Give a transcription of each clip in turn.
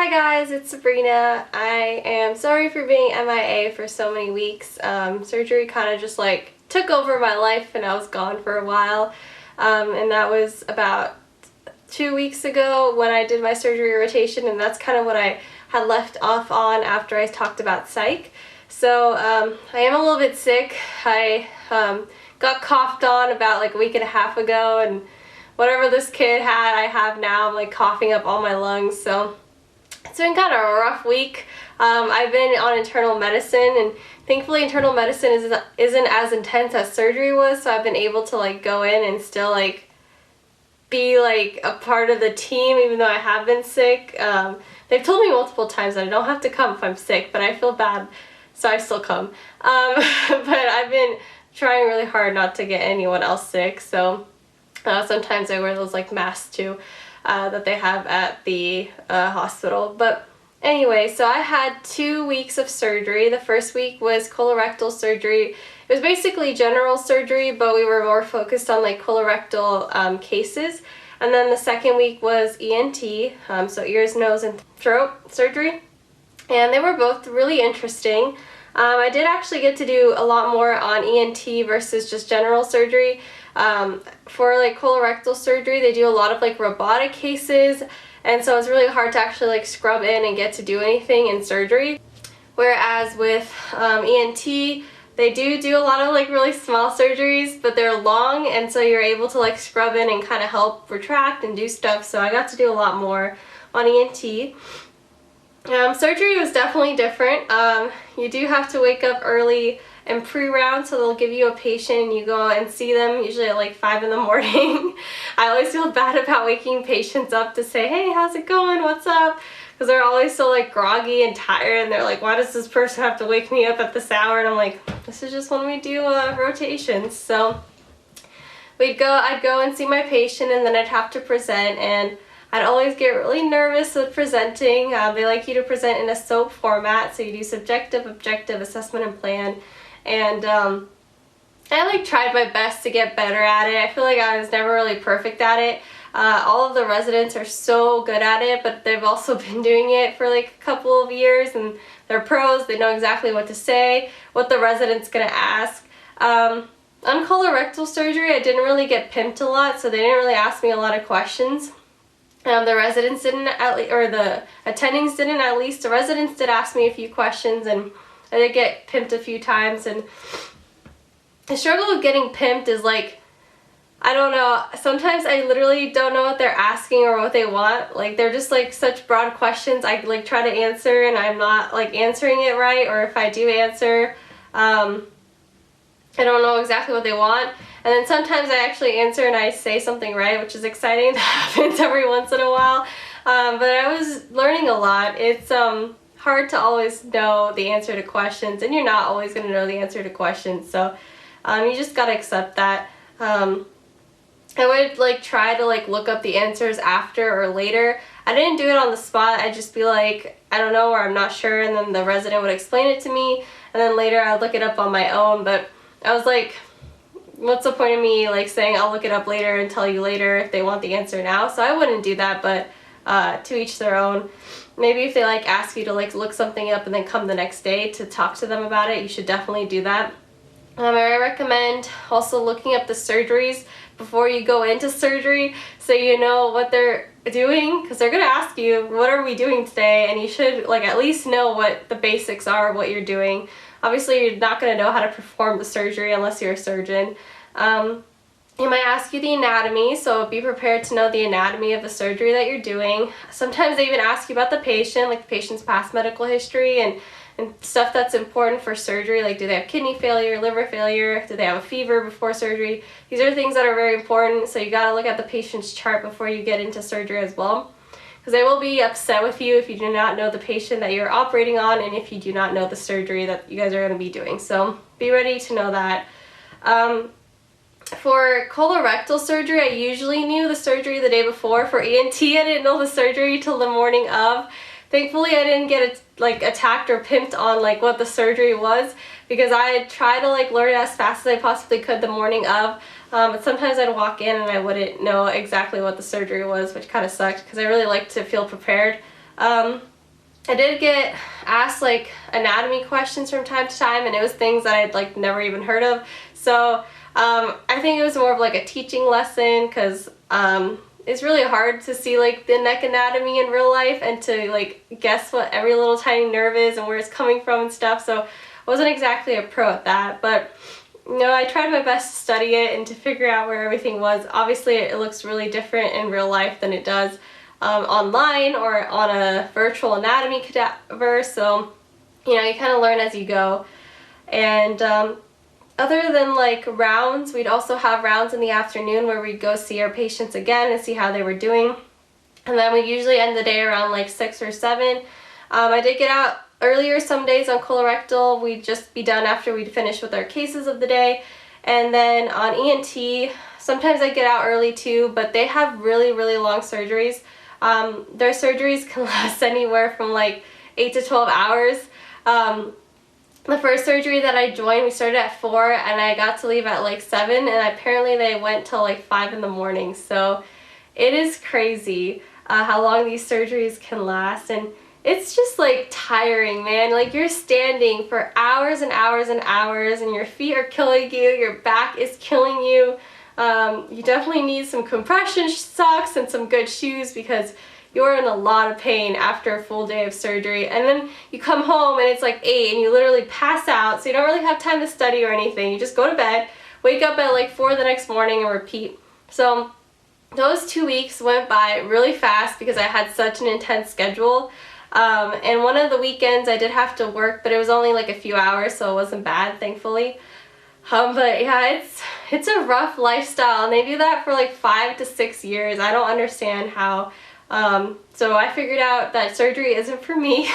Hi guys, it's Sabrina. I am sorry for being MIA for so many weeks. Surgery kind of just like took over my life and I was gone for a while. And that was about 2 weeks ago when I did my surgery rotation, and that's kind of what I had left off on after I talked about psych. So I am a little bit sick. I got coughed on about like a week and a half ago, and whatever this kid had, I have now. I'm like coughing up all my lungs, so it's been kind of a rough week. I've been on internal medicine, and thankfully internal medicine isn't as intense as surgery was, so I've been able to like go in and still like be like a part of the team even though I have been sick. They've told me multiple times that I don't have to come if I'm sick, but I feel bad, so I still come. But I've been trying really hard not to get anyone else sick, so sometimes I wear those like masks too that they have at the hospital. But anyway, so I had 2 weeks of surgery. The first week was colorectal surgery. It was basically general surgery, but we were more focused on like colorectal cases. And then the second week was ENT, so ears, nose, and throat surgery. And they were both really interesting. I did actually get to do a lot more on ENT versus just general surgery. For like colorectal surgery, they do a lot of like robotic cases, and so it's really hard to actually like scrub in and get to do anything in surgery. Whereas with ENT, they do a lot of like really small surgeries, but they're long, and so you're able to like scrub in and kind of help retract and do stuff. So I got to do a lot more on ENT. Surgery was definitely different. You do have to wake up early and pre-round, so they'll give you a patient and you go and see them usually at like 5 in the morning. I always feel bad about waking patients up to say, hey, how's it going, what's up? Because they're always so like groggy and tired, and they're like, why does this person have to wake me up at this hour? And I'm like, this is just when we do rotations. So I'd go and see my patient, and then I'd have to present, and I'd always get really nervous with presenting. They like you to present in a SOAP format, so you do subjective, objective, assessment, and plan. And I like tried my best to get better at it. I feel like I was never really perfect at it. All of the residents are so good at it, but they've also been doing it for like a couple of years, and they're pros. They know exactly what to say, what the resident's gonna ask. On colorectal surgery, I didn't really get pimped a lot, so they didn't really ask me a lot of questions. The residents didn't, or the attendings didn't at least. The residents did ask me a few questions, and I did get pimped a few times. And the struggle with getting pimped is like, I don't know, sometimes I literally don't know what they're asking or what they want. Like, they're just like such broad questions. I like try to answer and I'm not like answering it right, or if I do answer, I don't know exactly what they want. And then sometimes I actually answer and I say something right, which is exciting. That happens every once in a while. But I was learning a lot. It's hard to always know the answer to questions, and you're not always going to know the answer to questions. So you just got to accept that. I would like try to like look up the answers after or later. I didn't do it on the spot. I'd just be like, I don't know, or I'm not sure, and then the resident would explain it to me, and then later I'd look it up on my own. But I was like, what's the point of me like saying I'll look it up later and tell you later if they want the answer now? So I wouldn't do that, but to each their own. Maybe if they like ask you to like look something up and then come the next day to talk to them about it, you should definitely do that. I recommend also looking up the surgeries before you go into surgery, so you know what they're doing, because they're going to ask you, what are we doing today? And you should like at least know what the basics are of what you're doing. Obviously, you're not going to know how to perform the surgery unless you're a surgeon. They might ask you the anatomy, so be prepared to know the anatomy of the surgery that you're doing. Sometimes they even ask you about the patient, like the patient's past medical history and stuff that's important for surgery, like do they have kidney failure, liver failure, do they have a fever before surgery. These are things that are very important, so you got to look at the patient's chart before you get into surgery as well, because they will be upset with you if you do not know the patient that you're operating on, and if you do not know the surgery that you guys are going to be doing. So be ready to know that. For colorectal surgery, I usually knew the surgery the day before. For ENT, I didn't know the surgery till the morning of. Thankfully, I didn't get attacked or pimped on like what the surgery was, because I tried to like learn as fast as I possibly could the morning of. But sometimes I'd walk in and I wouldn't know exactly what the surgery was, which kind of sucked because I really like to feel prepared. I did get asked like anatomy questions from time to time, and it was things that I'd like never even heard of. So I think it was more of like a teaching lesson, because it's really hard to see like the neck anatomy in real life and to like guess what every little tiny nerve is and where it's coming from and stuff. So I wasn't exactly a pro at that, but you know, I tried my best to study it and to figure out where everything was. Obviously it looks really different in real life than it does online or on a virtual anatomy cadaver, so you know, you kind of learn as you go. And other than like rounds, we'd also have rounds in the afternoon where we'd go see our patients again and see how they were doing, and then we usually end the day around like 6 or 7. I did get out earlier some days on colorectal. We'd just be done after we'd finish with our cases of the day. And then on ENT, sometimes I get out early too, but they have really, really long surgeries. Their surgeries can last anywhere from like 8 to 12 hours. The first surgery that I joined, we started at 4 and I got to leave at like 7, and apparently they went till like 5 in the morning. So it is crazy how long these surgeries can last, and it's just like tiring, man. Like you're standing for hours and hours and hours, and your feet are killing you, your back is killing you. You definitely need some compression socks and some good shoes, because you're in a lot of pain after a full day of surgery. And then you come home and it's like 8 and you literally pass out, so you don't really have time to study or anything. You just go to bed, wake up at like 4 the next morning, and repeat. So those 2 weeks went by really fast because I had such an intense schedule. And one of the weekends I did have to work, but it was only like a few hours, so it wasn't bad, thankfully. But yeah, it's a rough lifestyle, and they do that for like 5 to 6 years. I don't understand how. So I figured out that surgery isn't for me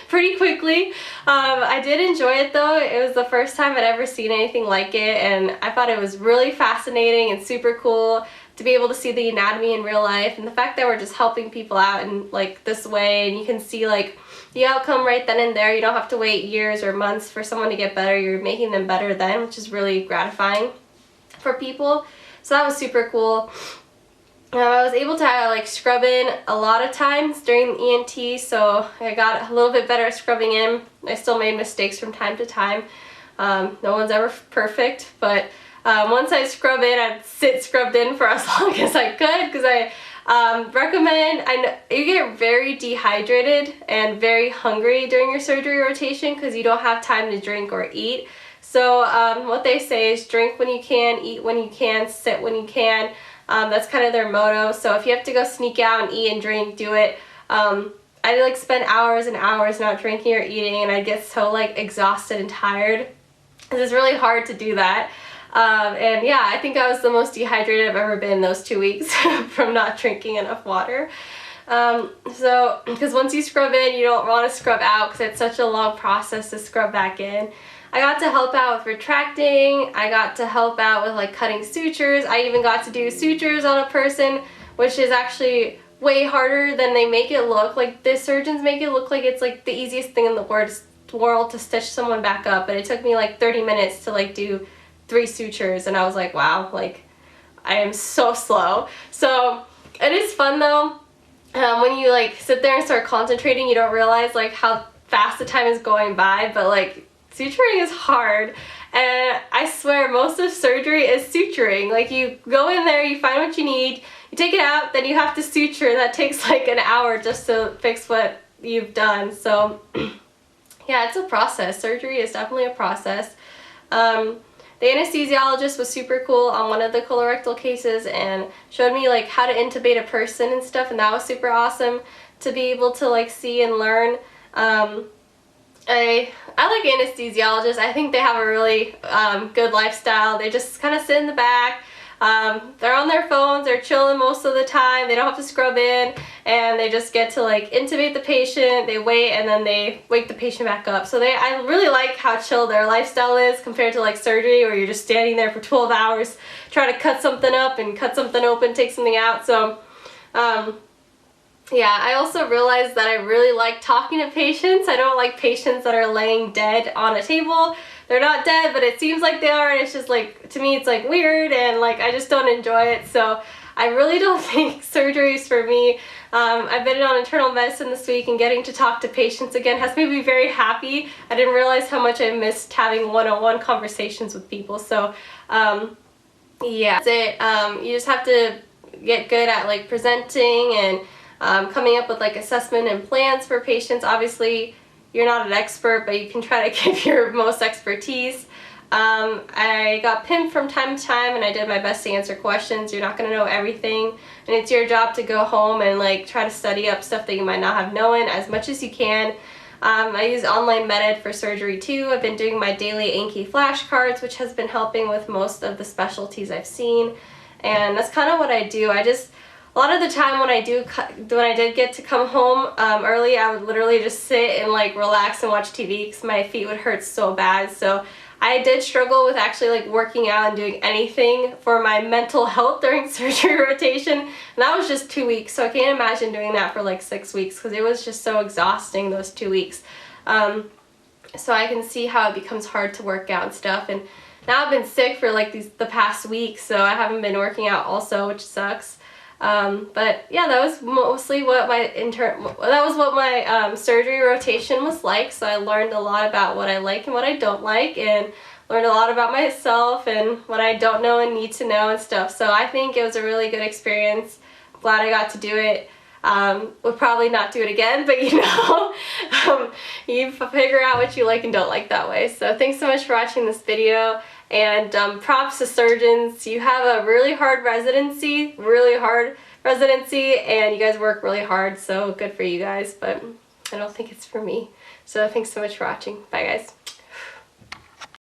pretty quickly. I did enjoy it though. It was the first time I'd ever seen anything like it, and I thought it was really fascinating and super cool to be able to see the anatomy in real life, and the fact that we're just helping people out in like this way, and you can see like the outcome right then and there. You don't have to wait years or months for someone to get better. You're making them better then, which is really gratifying for people. So that was super cool. I was able to like scrub in a lot of times during ENT, so I got a little bit better at scrubbing in. I still made mistakes from time to time. No one's ever perfect, but once I scrub in, I'd sit scrubbed in for as long as I could, because I recommend, I know you get very dehydrated and very hungry during your surgery rotation because you don't have time to drink or eat. So what they say is drink when you can, eat when you can, sit when you can. That's kind of their motto. So if you have to go sneak out and eat and drink, do it. I like spend hours and hours not drinking or eating, and I get so like exhausted and tired. It's really hard to do that. And yeah, I think I was the most dehydrated I've ever been those 2 weeks from not drinking enough water. So, because once you scrub in, you don't want to scrub out because it's such a long process to scrub back in. I got to help out with retracting. I got to help out with like cutting sutures. I even got to do sutures on a person, which is actually way harder than they make it look. Like the surgeons make it look like it's like the easiest thing in the world to stitch someone back up, but it took me like 30 minutes to like do 3 sutures, and I was like, wow, like I am so slow. So it is fun though. When you like sit there and start concentrating, you don't realize like how fast the time is going by, but like suturing is hard, and I swear most of surgery is suturing. Like you go in there, you find what you need, you take it out, then you have to suture, and that takes like an hour just to fix what you've done. So yeah, it's a process. Surgery is definitely a process. The anesthesiologist was super cool on one of the colorectal cases and showed me like how to intubate a person and stuff, and that was super awesome to be able to like see and learn. I like anesthesiologists. I think they have a really good lifestyle. They just kind of sit in the back. They're on their phones, they're chilling most of the time, they don't have to scrub in, and they just get to like intubate the patient, they wait, and then they wake the patient back up. So I really like how chill their lifestyle is compared to like surgery where you're just standing there for 12 hours trying to cut something up and cut something open, take something out. So yeah, I also realized that I really like talking to patients. I don't like patients that are laying dead on a table. They're not dead, but it seems like they are, and it's just like, to me it's like weird, and like I just don't enjoy it. So I really don't think surgery is for me. I've been on internal medicine this week, and getting to talk to patients again has made me very happy. I didn't realize how much I missed having one-on-one conversations with people. So yeah, that's it. You just have to get good at like presenting and coming up with like assessment and plans for patients. Obviously, you're not an expert, but you can try to give your most expertise. I got pimped from time to time, and I did my best to answer questions. You're not going to know everything, and it's your job to go home and like try to study up stuff that you might not have known as much as you can. I use online Med for surgery too. I've been doing my daily Anki flashcards, which has been helping with most of the specialties I've seen, and that's kind of what I do. A lot of the time when I did get to come home early, I would literally just sit and like relax and watch TV because my feet would hurt so bad. So I did struggle with actually like working out and doing anything for my mental health during surgery rotation, and that was just 2 weeks. So I can't imagine doing that for like 6 weeks because it was just so exhausting those 2 weeks. So I can see how it becomes hard to work out and stuff. And now I've been sick for like the past week, so I haven't been working out also, which sucks. But yeah, that was mostly what my surgery rotation was like. So I learned a lot about what I like and what I don't like, and learned a lot about myself and what I don't know and need to know and stuff. So I think it was a really good experience. Glad I got to do it. Would probably not do it again, but you know, you figure out what you like and don't like that way. So thanks so much for watching this video, and props to surgeons. You have a really hard residency, and you guys work really hard, so good for you guys, but I don't think it's for me. So thanks so much for watching. Bye guys.